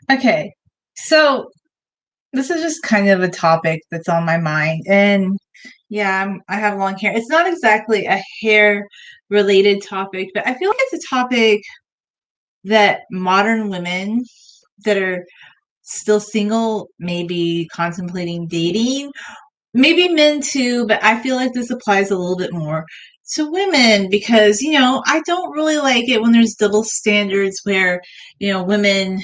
Okay, so this is just kind of a topic that's on my mind, and yeah, I have long hair. It's not exactly a hair related topic, but I feel like it's a topic that modern women that are still single may be contemplating dating. Maybe men too, but I feel like this applies a little bit more to women because, I don't really like it when there's double standards where, women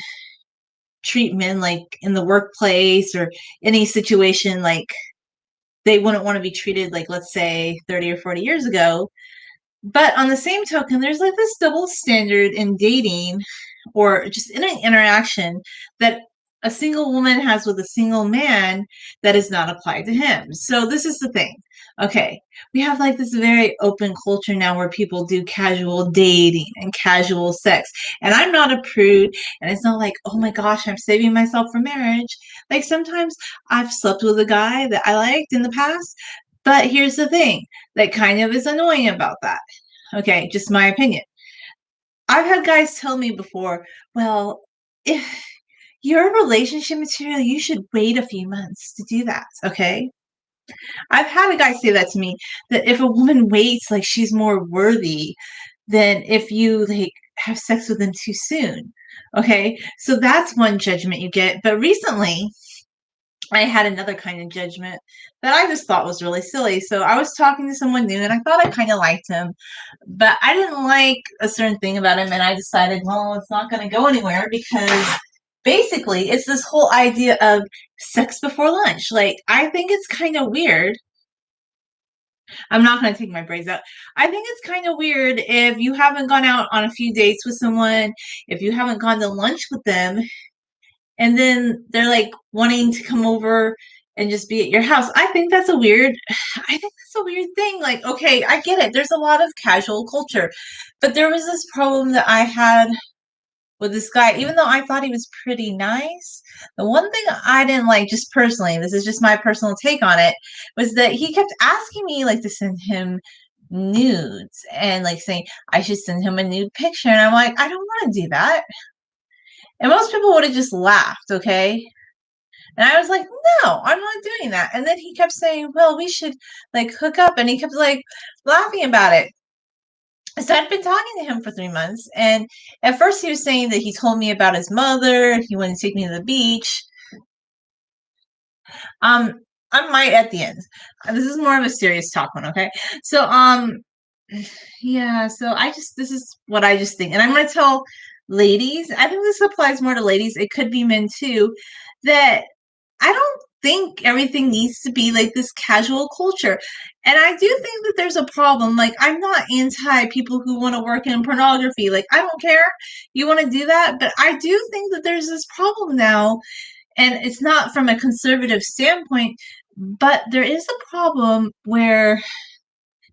treat men like in the workplace or any situation like they wouldn't want to be treated like, let's say, 30 or 40 years ago. But on the same token, there's like this double standard in dating or just in an interaction that a single woman has with a single man that is not applied to him. So this is the thing. Okay, we have like this very open culture now where people do casual dating and casual sex. And I'm not a prude, and it's not like, oh my gosh, I'm saving myself for marriage. Like sometimes I've slept with a guy that I liked in the past, but here's the thing that kind of is annoying about that. Okay, just my opinion. I've had guys tell me before, well, if you're a relationship material, you should wait a few months to do that. Okay. I've had a guy say that to me that if a woman waits, like she's more worthy than if you like have sex with them too soon. Okay. So that's one judgment you get. But recently, I had another kind of judgment that I just thought was really silly. So I was talking to someone new and I thought I kind of liked him, but I didn't like a certain thing about him. And I decided, well, it's not going to go anywhere because basically it's this whole idea of sex before lunch. Like, I think it's kind of weird. I'm not going to take my braids out. I think it's kind of weird if you haven't gone out on a few dates with someone, if you haven't gone to lunch with them, and then they're like wanting to come over and just be at your house. I think that's a weird thing. Like, okay, I get it. There's a lot of casual culture. But there was this problem that I had with this guy, even though I thought he was pretty nice. The one thing I didn't like, just personally, this is just my personal take on it, was that he kept asking me like to send him nudes and like saying I should send him a nude picture. And I'm like, I don't want to do that. And most people would have just laughed, okay? And I was like, no, I'm not doing that. And then he kept saying, well, we should like hook up. And he kept like laughing about it. So I'd been talking to him for 3 months. And at first he was saying that he told me about his mother. He wanted to take me to the beach. Um, I might at the end. This is more of a serious talk one, okay? So, yeah, so this is what I just think. And I'm going to tell ladies, I think this applies more to ladies. It could be men too, that I don't think everything needs to be like this casual culture. And I do think that there's a problem. Like, I'm not anti people who want to work in pornography. Like, I don't care. You want to do that. But I do think that there's this problem now. And it's not from a conservative standpoint, but there is a problem where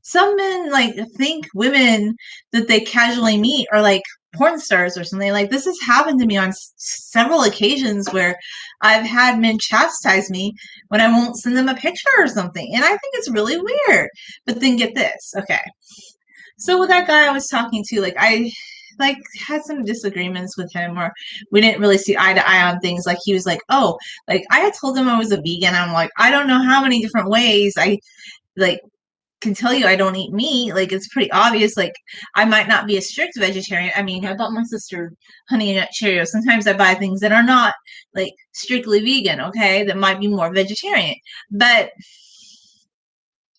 some men like think women that they casually meet are like porn stars or something. Like this has happened to me on several occasions where I've had men chastise me when I won't send them a picture or something, and I think it's really weird. But then get this, okay? So with that guy I was talking to, like I like had some disagreements with him, or we didn't really see eye to eye on things. Like he was like, oh, like I had told him I was a vegan. I'm like, I don't know how many different ways I like can tell you I don't eat meat. Like it's pretty obvious. Like I might not be a strict vegetarian. I mean, I bought my sister Honey Nut Cheerios. Sometimes I buy things that are not like strictly vegan. Okay, that might be more vegetarian. But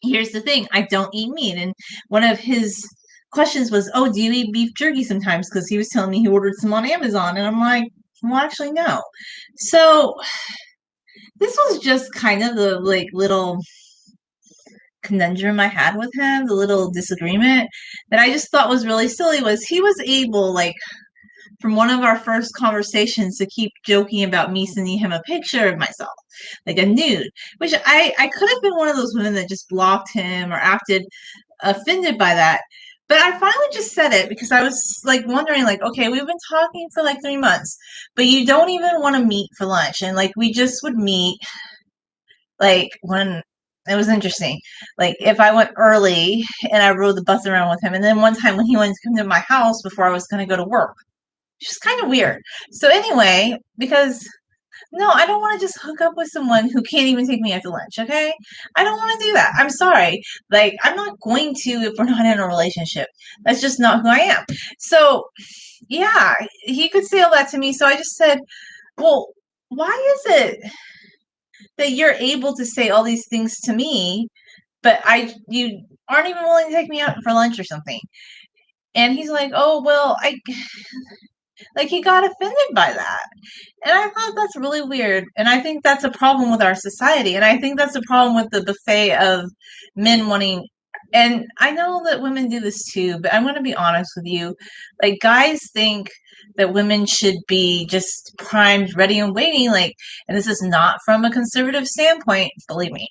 here's the thing: I don't eat meat. And one of his questions was, "Oh, do you eat beef jerky sometimes?" Because he was telling me he ordered some on Amazon, and I'm like, "Well, actually, no." So this was just kind of the like little conundrum I had with him, the little disagreement that I just thought was really silly was he was able, like, from one of our first conversations to keep joking about me sending him a picture of myself, like a nude, which I could have been one of those women that just blocked him or acted offended by that. But I finally just said it because I was like wondering, like, okay, we've been talking for like 3 months, but you don't even want to meet for lunch. And like we just would meet like when it was interesting. Like if I went early and I rode the bus around with him, and then one time when he wanted to come to my house before I was going to go to work, just kind of weird. So anyway, because no, I don't want to just hook up with someone who can't even take me out to lunch, okay? I don't want to do that. I'm sorry. Like, I'm not going to if we're not in a relationship. That's just not who I am. So, yeah, he could say all that to me. So I just said, well, why is it that you're able to say all these things to me, but you aren't even willing to take me out for lunch or something? And he's like, oh, well, like he got offended by that. And I thought that's really weird. And I think that's a problem with our society. And I think that's a problem with the buffet of men wanting. And I know that women do this too, but I'm going to be honest with you. Like, guys think that women should be just primed, ready, and waiting. Like, and this is not from a conservative standpoint, believe me.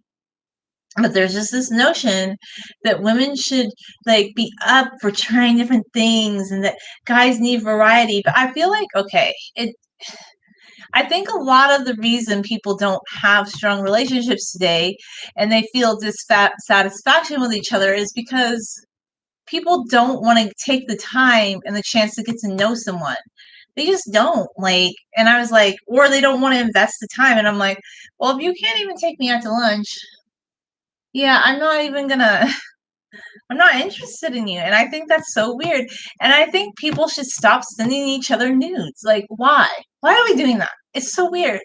But there's just this notion that women should like be up for trying different things and that guys need variety. But I feel like, okay, I think a lot of the reason people don't have strong relationships today and they feel dissatisfaction with each other is because people don't want to take the time and the chance to get to know someone. They just don't like, and I was like, or they don't want to invest the time. And I'm like, well, if you can't even take me out to lunch, yeah, I'm not interested in you. And I think that's so weird. And I think people should stop sending each other nudes. Like, why? Why are we doing that? It's so weird.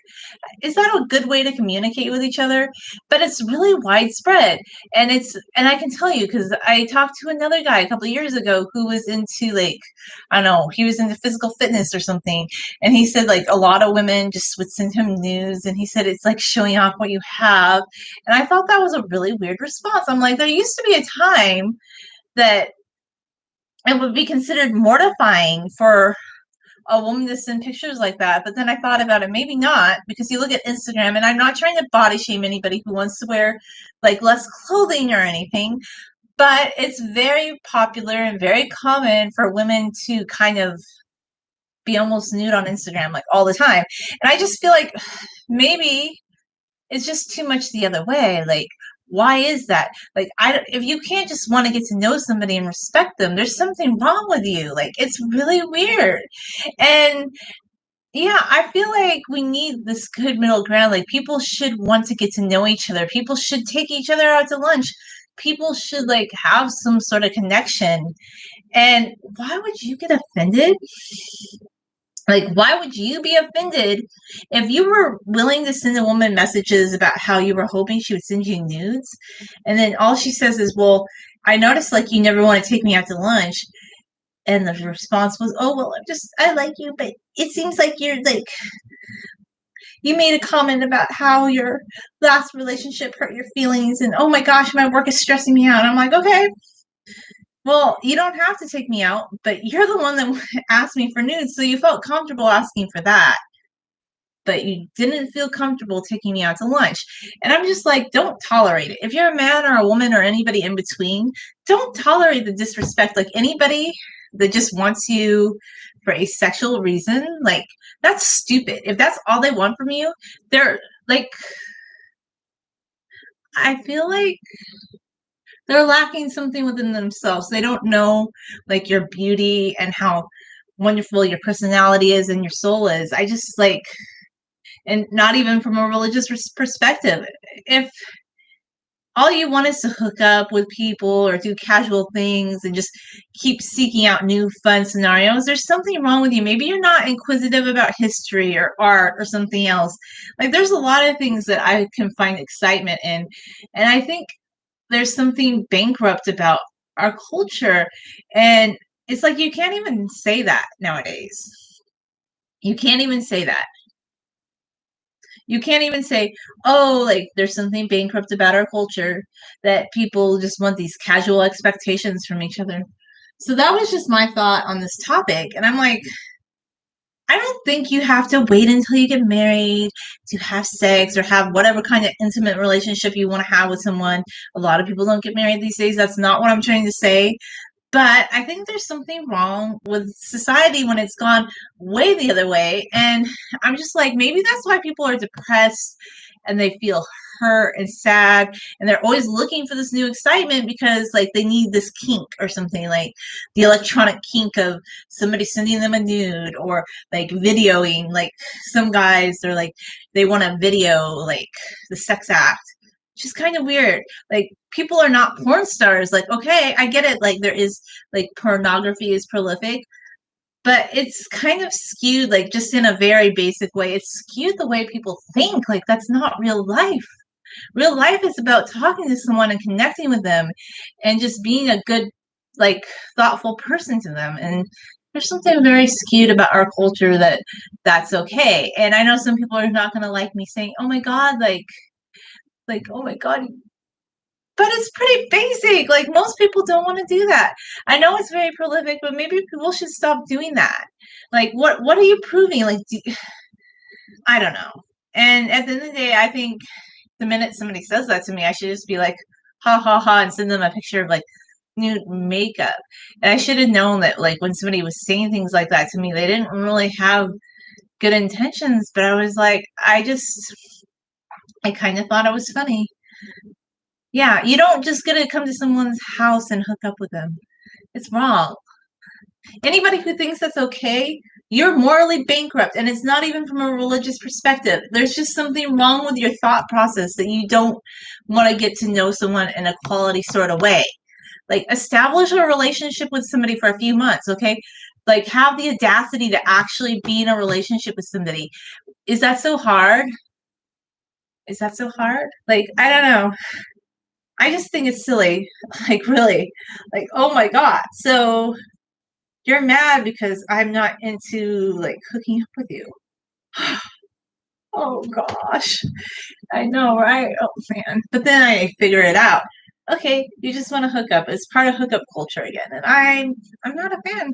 Is that a good way to communicate with each other? But it's really widespread. And I can tell you because I talked to another guy a couple of years ago who was into like, I don't know, he was into physical fitness or something. And he said like a lot of women just would send him nudes and he said it's like showing off what you have. And I thought that was a really weird response. I'm like, there used to be a time that it would be considered mortifying for a woman to send pictures like that. But then I thought about it, maybe not, because you look at Instagram, and I'm not trying to body shame anybody who wants to wear like less clothing or anything, but it's very popular and very common for women to kind of be almost nude on Instagram like all the time. And I just feel like maybe it's just too much the other way. Like, why is that? Like, if you can't just want to get to know somebody and respect them, there's something wrong with you. Like, it's really weird. And yeah, I feel like we need this good middle ground. Like, people should want to get to know each other. People should take each other out to lunch. People should like have some sort of connection. And why would you get offended? Like, why would you be offended if you were willing to send a woman messages about how you were hoping she would send you nudes? And then all she says is, well, I noticed like you never want to take me out to lunch. And the response was, oh, well, I like you, but it seems like you're like, you made a comment about how your last relationship hurt your feelings. And oh my gosh, my work is stressing me out. And I'm like, okay, well, you don't have to take me out, but you're the one that asked me for nudes. So you felt comfortable asking for that, but you didn't feel comfortable taking me out to lunch. And I'm just like, don't tolerate it. If you're a man or a woman or anybody in between, don't tolerate the disrespect. Like, anybody that just wants you for a sexual reason, like, that's stupid. If that's all they want from you, they're like, I feel like they're lacking something within themselves. They don't know like your beauty and how wonderful your personality is and your soul is. I just like, and not even from a religious perspective. If all you want is to hook up with people or do casual things and just keep seeking out new fun scenarios, there's something wrong with you. Maybe you're not inquisitive about history or art or something else. Like, there's a lot of things that I can find excitement in. And I think there's something bankrupt about our culture. And it's like you can't even say that nowadays. You can't even say that. You can't even say, oh, like there's something bankrupt about our culture that people just want these casual expectations from each other. So that was just my thought on this topic. And I'm like, I don't think you have to wait until you get married to have sex or have whatever kind of intimate relationship you want to have with someone. A lot of people don't get married these days. That's not what I'm trying to say. But I think there's something wrong with society when it's gone way the other way. And I'm just like, maybe that's why people are depressed and they feel hurt and sad, and they're always looking for this new excitement because like they need this kink or something, like the electronic kink of somebody sending them a nude, or like videoing, like some guys they're like they want to video like the sex act, which is kind of weird. Like people are not porn stars. Like, okay, I get it, like there is like pornography is prolific, but it's kind of skewed, like just in a very basic way. It's skewed the way people think. Like that's not real life. Real life is about talking to someone and connecting with them and just being a good, like thoughtful person to them. And there's something very skewed about our culture that that's okay. And I know some people are not going to like me saying, "Oh my god, oh my god," but it's pretty basic. Like most people don't want to do that. I know it's very prolific, but maybe people should stop doing that. Like what are you proving? Like I don't know. And at the end of the day, I think the minute somebody says that to me, I should just be like, ha ha ha, and send them a picture of like nude makeup. And I should have known that like when somebody was saying things like that to me, they didn't really have good intentions. But I was like, I kind of thought it was funny. Yeah, you don't just get to come to someone's house and hook up with them. It's wrong. Anybody who thinks that's okay, you're morally bankrupt, and it's not even from a religious perspective. There's just something wrong with your thought process that you don't want to get to know someone in a quality sort of way. Like establish a relationship with somebody for a few months, okay? Like have the audacity to actually be in a relationship with somebody. Is that so hard? Is that so hard? Like I don't know. I just think it's silly. Like really. Like oh my god. So you're mad because I'm not into like hooking up with you. Oh gosh. I know, right? Oh man. But then I figure it out. Okay, you just want to hook up. It's part of hookup culture again. And I'm not a fan.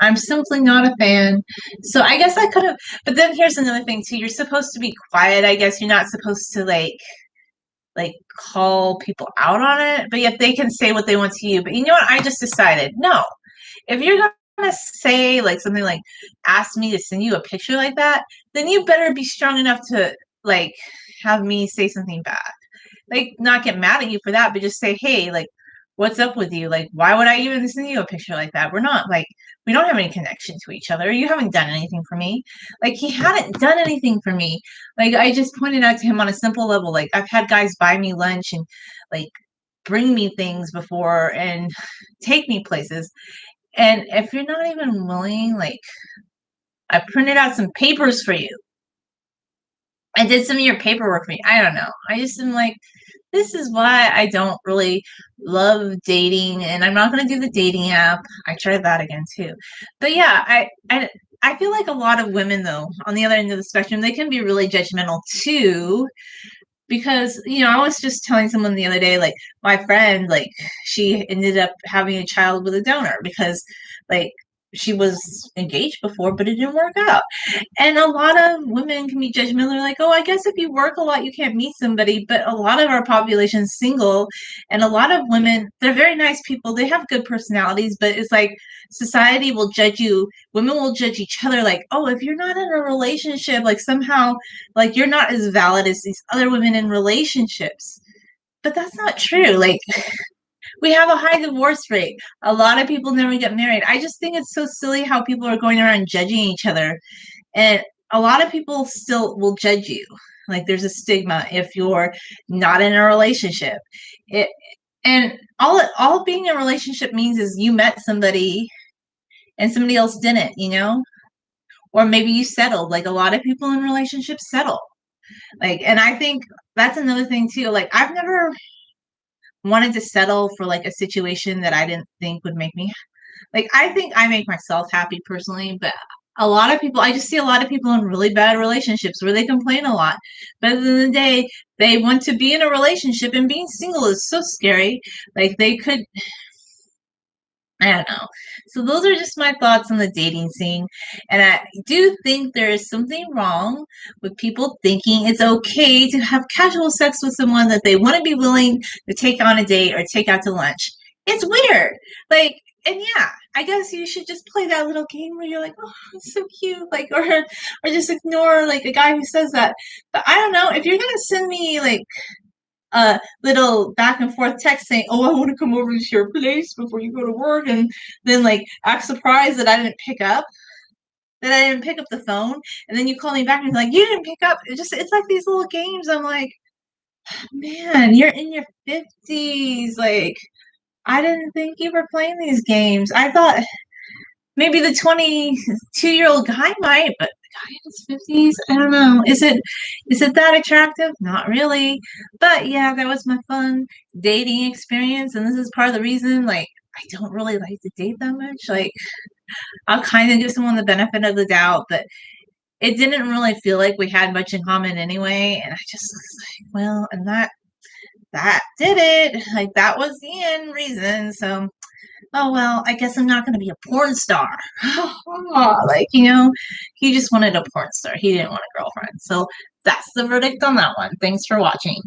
I'm simply not a fan. So I guess I could have, but then here's another thing too. You're supposed to be quiet, I guess. You're not supposed to like call people out on it, but yet they can say what they want to you. But you know what? I just decided, no. If you're gonna say like something like ask me to send you a picture like that, then you better be strong enough to like have me say something back. Like not get mad at you for that, but just say, hey, like what's up with you? Like why would I even send you a picture like that? We're not like we don't have any connection to each other. You haven't done anything for me. Like he hadn't done anything for me. Like I just pointed out to him on a simple level. Like I've had guys buy me lunch and like bring me things before and take me places. And if you're not even willing, like I printed out some papers for you. I did some of your paperwork for me. I don't know. I just am like, this is why I don't really love dating, and I'm not going to do the dating app. I tried that again too. But yeah, I feel like a lot of women though, on the other end of the spectrum, they can be really judgmental too, because I was just telling someone the other day, like my friend, like she ended up having a child with a donor because like she was engaged before but it didn't work out. And a lot of women can be judgmental. They're like, oh, I guess if you work a lot you can't meet somebody, but a lot of our population is single, and a lot of women, they're very nice people, they have good personalities, but it's like society will judge you, women will judge each other, like, oh, if you're not in a relationship, like somehow like you're not as valid as these other women in relationships. But that's not true. Like we have a high divorce rate. A lot of people never get married. I just think it's so silly how people are going around judging each other. And a lot of people still will judge you. Like there's a stigma if you're not in a relationship. It and all being in a relationship means is you met somebody and somebody else didn't. Or maybe you settled. Like a lot of people in relationships settle. Like, and I think that's another thing too. Like, I've never wanted to settle for like a situation that I didn't think would make me like, I think I make myself happy personally, but a lot of people, I just see a lot of people in really bad relationships where they complain a lot. But at the end of the day, they want to be in a relationship, and being single is so scary. Like, they could, I don't know. So those are just my thoughts on the dating scene. And I do think there is something wrong with people thinking it's okay to have casual sex with someone that they want to be willing to take on a date or take out to lunch. It's weird. Like And yeah, I guess you should just play that little game where you're like, oh, it's so cute, like, or just ignore like a guy who says that. But I don't know if you're gonna send me like a little back and forth text saying, "Oh, I want to come over to your place before you go to work," and then like act surprised that I didn't pick up, the phone, and then you call me back and you're like, "You didn't pick up." It's like these little games. I'm like, man, you're in your 50s, like. I didn't think you were playing these games. I thought maybe the 22-year-old guy might, but the guy in his 50s, I don't know. Is it that attractive? Not really. But yeah, that was my fun dating experience, and this is part of the reason like I don't really like to date that much. Like I'll kind of give someone the benefit of the doubt, but it didn't really feel like we had much in common anyway, and I just was like, well, and that did it. Like that was the end reason. So oh well, I guess I'm not going to be a porn star. Like, he just wanted a porn star. He didn't want a girlfriend. So that's the verdict on that one. Thanks for watching.